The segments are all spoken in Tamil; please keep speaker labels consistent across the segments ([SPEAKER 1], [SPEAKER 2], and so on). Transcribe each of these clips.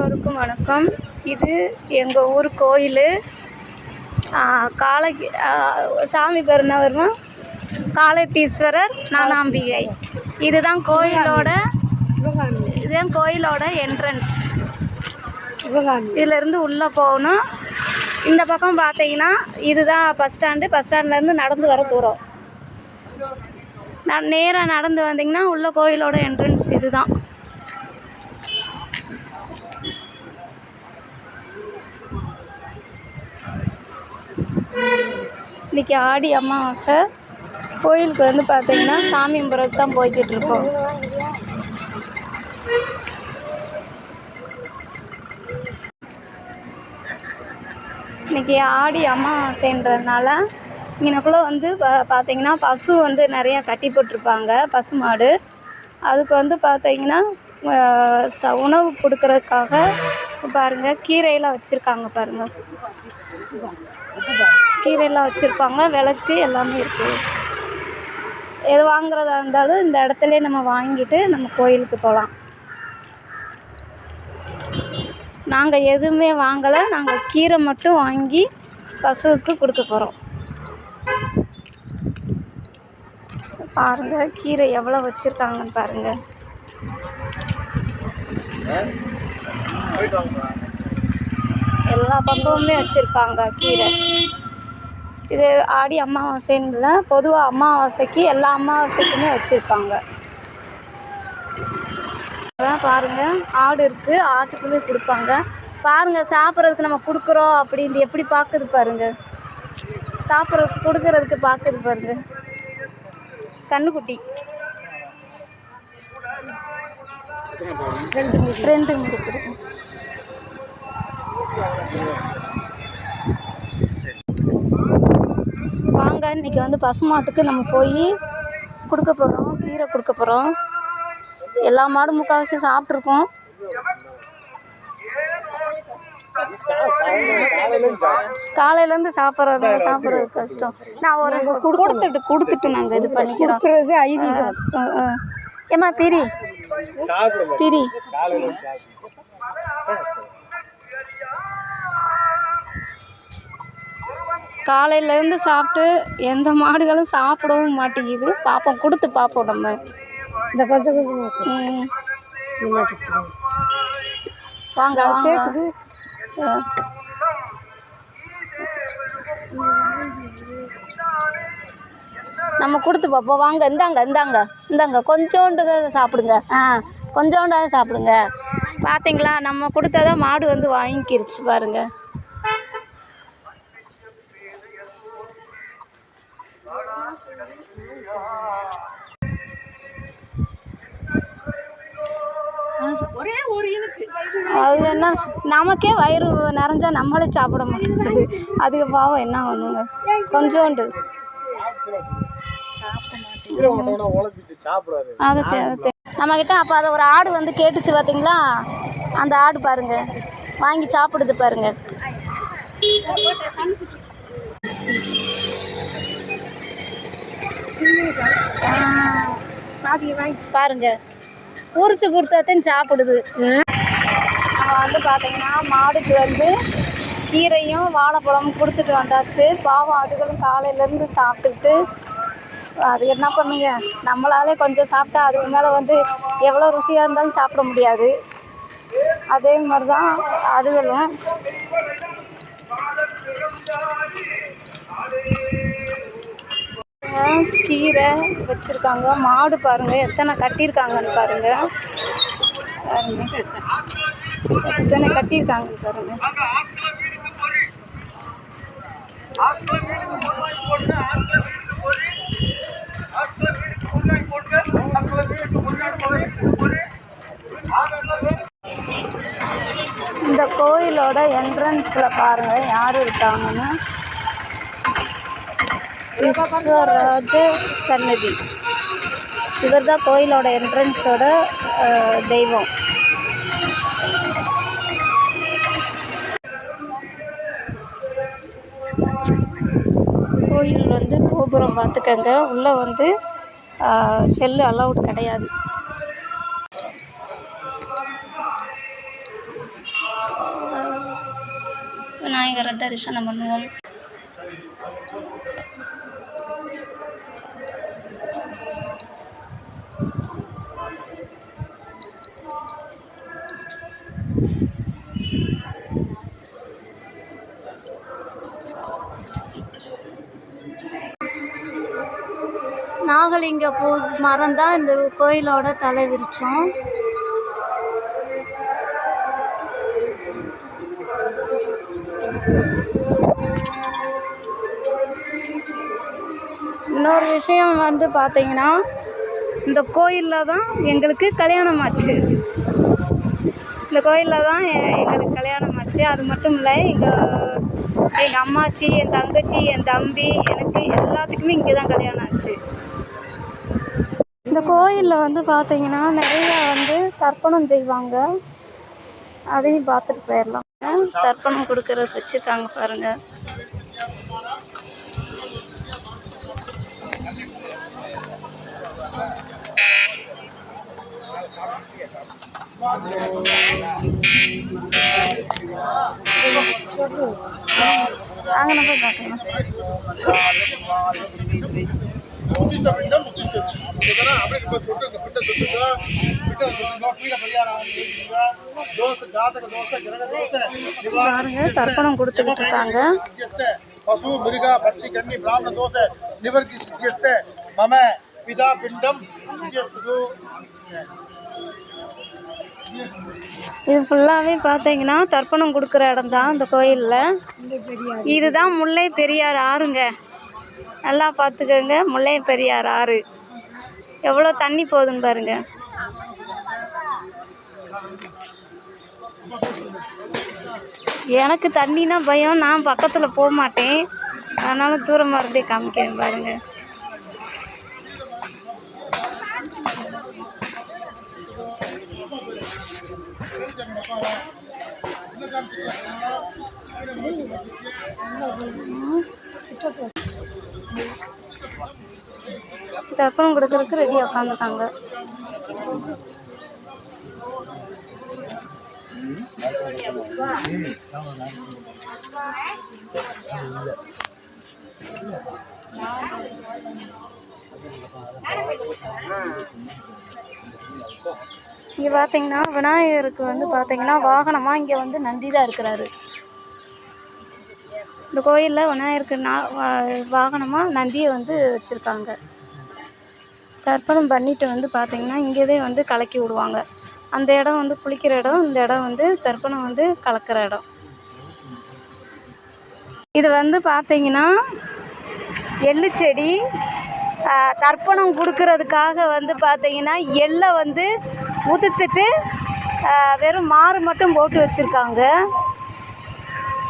[SPEAKER 1] எல்லோருக்கும் வணக்கம். இது எங்கள் ஊர் கோயில். காளைக்கு சாமி பேர் என்ன வருமா? காளத்தீஸ்வரர் ஞானாம்பிகை. இதுதான் கோயிலோட என்ட்ரன்ஸ். இதிலேருந்து உள்ளே போகணும். இந்த பக்கம் பார்த்தீங்கன்னா இதுதான் பஸ் ஸ்டாண்டு. பஸ் ஸ்டாண்ட்லேருந்து நடந்து வர தூரம். நேராக நடந்து வந்தீங்கன்னா உள்ள கோயிலோட என்ட்ரன்ஸ் இதுதான். இன்றைக்கி ஆடி அமாவாசை. கோயிலுக்கு வந்து பார்த்தீங்கன்னா சாமி கும்பிட்றதுக்கு தான் போய்கிட்டு இருக்கோம். இன்றைக்கி ஆடி அமாவாசைன்றதுனால இங்கனக்குள்ளே வந்து பார்த்தீங்கன்னா பசு வந்து நிறையா கட்டி போட்டிருப்பாங்க. பசு மாடு. அதுக்கு வந்து பார்த்தீங்கன்னா உணவு கொடுக்கறதுக்காக பாருங்கள் கீரையெல்லாம் வச்சுருக்காங்க. பாருங்கள், கீரையெல்லாம் வச்சுருப்பாங்க. விளக்கு எல்லாமே இருக்குது. எது வாங்குறதா இருந்தாலும் இந்த இடத்துலே நம்ம வாங்கிட்டு நம்ம கோயிலுக்கு போகலாம். நாங்கள் எதுவுமே வாங்கலை. நாங்கள் கீரை மட்டும் வாங்கி பசுவுக்கு கொடுக்க போகிறோம். பாருங்கள் கீரை எவ்வளோ வச்சுருக்காங்கன்னு பாருங்கள். எல்லா பக்கமுமே வச்சுருப்பாங்க கீரை. இது ஆடி அமாவாசைன்னு இல்லை, பொதுவாக அமாவாசைக்கு எல்லா அமாவாசைக்குமே வச்சுருப்பாங்க. அதான் பாருங்கள் ஆடு இருக்குது. ஆட்டுக்குமே கொடுப்பாங்க. பாருங்கள் சாப்பிட்றதுக்கு நம்ம கொடுக்குறோம் அப்படின்ட்டு எப்படி பார்க்குது பாருங்கள். சாப்பிட்றதுக்கு கொடுக்கறதுக்கு பார்க்குது பாருங்கள். கண்ணுக்குட்டி 2 கொடுக்குது. வாங்க இன்றைக்கி வந்து பசுமாட்டுக்கு நம்ம போய் கொடுக்க போகிறோம். கீரை கொடுக்க போகிறோம். எல்லா மாடும் முக்கால்வாசி சாப்பிட்ருக்கோம். காலையிலேருந்து சாப்பிட்றது கஷ்டம். நான் ஒரு கொடுத்துட்டு நாங்கள் இது பண்ணிக்கிறோம். ஏம்மா பிரி காலையிலேருந்து சாப்பிட்டு எந்த மாடுகளும் சாப்பிடவும் மாட்டேங்குது. பார்ப்போம், கொடுத்து பார்ப்போம். நம்ம இந்த கொஞ்சம் வாங்க நம்ம கொடுத்து பார்ப்போம். வாங்க, இந்தாங்க கொஞ்சோண்டு சாப்பிடுங்க. கொஞ்சோண்டாவது சாப்பிடுங்க. பார்த்தீங்களா, நம்ம கொடுத்ததான் மாடு வந்து வாங்கிக்கிருச்சு பாருங்க. அது என்ன, நமக்கே வயிறு நிறைஞ்சா நம்மளே சாப்பிட மாட்டேங்குது. அதுக்கு பாவம் என்ன பண்ணுங்க. கொஞ்சோண்டு அது நம்மக்கிட்ட. அப்போ அதை ஒரு ஆடு வந்து கேட்டுச்சு பார்த்தீங்களா? அந்த ஆடு பாருங்க வாங்கி சாப்பிடுது பாருங்க. பாருங்க உரிச்சு கொடுத்தாத்தையும் சாப்பிடுது. நம்ம வந்து பார்த்தீங்கன்னா மாடுக்கு வந்து கீரையும் வாழைப்பழமும் கொடுத்துட்டு வந்தாச்சு. பாவம் அதுகளும் காலையிலேருந்து சாப்பிட்டுக்கிட்டு அது என்ன பண்ணுங்க. நம்மளாலே கொஞ்சம் சாப்பிட்டா அதுக்கு மேலே வந்து எவ்வளோ ருசியாக இருந்தாலும் சாப்பிட முடியாது. அதே மாதிரி தான் அதுகளும். கீரை வச்சுருக்காங்க. மாடு பாருங்கள் எத்தனை கட்டியிருக்காங்கன்னு பாருங்கள். எத்தனை கட்டியிருக்காங்கன்னு பாருங்கள். இந்த கோயிலோட என்ட்ரன்ஸில் பாருங்கள் யார் இருக்காங்கன்னு. ஈஸ்வரராஜ சன்னதி. இவர் தான் கோயிலோட என்ட்ரன்ஸோட தெய்வம். கோயில் வந்து கோபுரம் பார்த்துக்கங்க. உள்ளே வந்து செல்லு அலௌட் கிடையாது. விநாயகரை தரிசனம் பண்ணுவோம். நாகலிங்க பூ மரம் தான் இந்த கோயிலோட தலை விருட்சம். இன்னொரு விஷயம் வந்து பார்த்தீங்கன்னா, இந்த கோயிலில் தான் எங்களுக்கு கல்யாணம் ஆச்சு. இந்த கோயிலில் தான் எங்களுக்கு கல்யாணம் ஆச்சு. அது மட்டும் இல்லை, எங்கள் அம்மாச்சி, என் தங்கச்சி, என் தம்பி, எனக்கு எல்லாத்துக்குமே இங்கே தான் கல்யாணம் ஆச்சு. இந்த கோயிலில் வந்து பார்த்தீங்கன்னா நிறையா வந்து தர்ப்பணம் செய்வாங்க. அதையும் பார்த்துட்டு போயிடலாம். தர்ப்பணம் கொடுக்கறது வச்சுருக்காங்க பாருங்கள். அங்கே நம்ம பார்க்கலாம். பாருங்க, தர்ப்பணம் கொடுத்துக்கிட்டு இருக்காங்க. பசு மிருக பட்சி கன்னி பிராமண தோஷ நிவர்த்தி சித்தியஸ்தே மம பிதா பிண்டம். இது ஃபுல்லாகவே பார்த்தீங்கன்னா தர்ப்பணம் கொடுக்குற இடம் தான் இந்த கோயிலில். இதுதான் முல்லை பெரியார் ஆறுங்க. நல்லா பார்த்துக்கோங்க, முல்லை பெரியார் ஆறு எவ்வளோ தண்ணி போகுதுன்னு பாருங்க. எனக்கு தண்ணினா பயம், நான் பக்கத்தில் போக மாட்டேன். அதனால தூரமாக இருந்தே காமிக்கிறேன் பாருங்க. தர்ப்பணம் கொடுக்கறதுக்கு ரெடியாக உட்காந்துருக்காங்க. இங்கே பார்த்தீங்கன்னா விநாயகருக்கு வந்து பார்த்தீங்கன்னா வாகனமாக இங்கே வந்து நந்தி தான் இருக்கிறாரு. இந்த கோயிலில் விநாயகருக்கு வாகனமாக நந்தியை வந்து வச்சுருக்காங்க. தர்ப்பணம் பண்ணிட்டு வந்து பார்த்தீங்கன்னா இங்கேயே வந்து கலக்கி விடுவாங்க. அந்த இடம் வந்து குளிக்கிற இடம், இந்த இடம் வந்து தர்ப்பணம் வந்து கலக்கிற இடம். இது வந்து பார்த்தீங்கன்னா எள்ளு செடி. தர்ப்பணம் கொடுக்கறதுக்காக வந்து பார்த்தீங்கன்னா எள்ளை வந்து உதுத்துட்டு வெறும் மாறு மட்டும் போட்டு வச்சுருக்காங்க.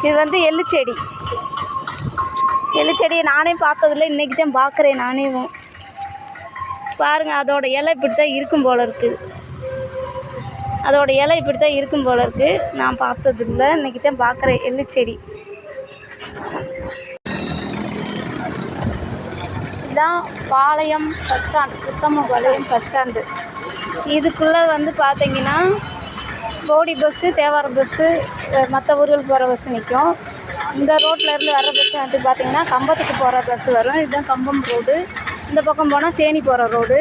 [SPEAKER 1] இது வந்து எள்ளு செடி. எள்ளு செடியை நானே பார்த்ததில்ல, இன்றைக்கி தான் பார்க்குறேன் நானே. பாருங்கள், அதோட இலை இப்படி தான் இருக்கும் போல் இருக்குது. அதோட இலை இப்படி தான் இருக்கும் போல் இருக்குது. நான் பார்த்ததில்லை, இன்றைக்கி தான் பார்க்குறேன் எள்ளு செடி. இதுதான் Palayam bus stand, Uthamapalayam bus stand. இதுக்குள்ளே வந்து பார்த்தீங்கன்னா போடி பஸ்ஸு, தேவாரம் பஸ்ஸு, மற்ற ஊர்களுக்கு போகிற பஸ்ஸு நிற்கும். இந்த ரோட்லேருந்து வர்ற பஸ்ஸு வந்து பார்த்திங்கன்னா கம்பத்துக்கு போகிற பஸ்ஸு வரும். இதுதான் கம்பம் ரோடு. இந்த பக்கம் போனால் தேனி போகிற ரோடு.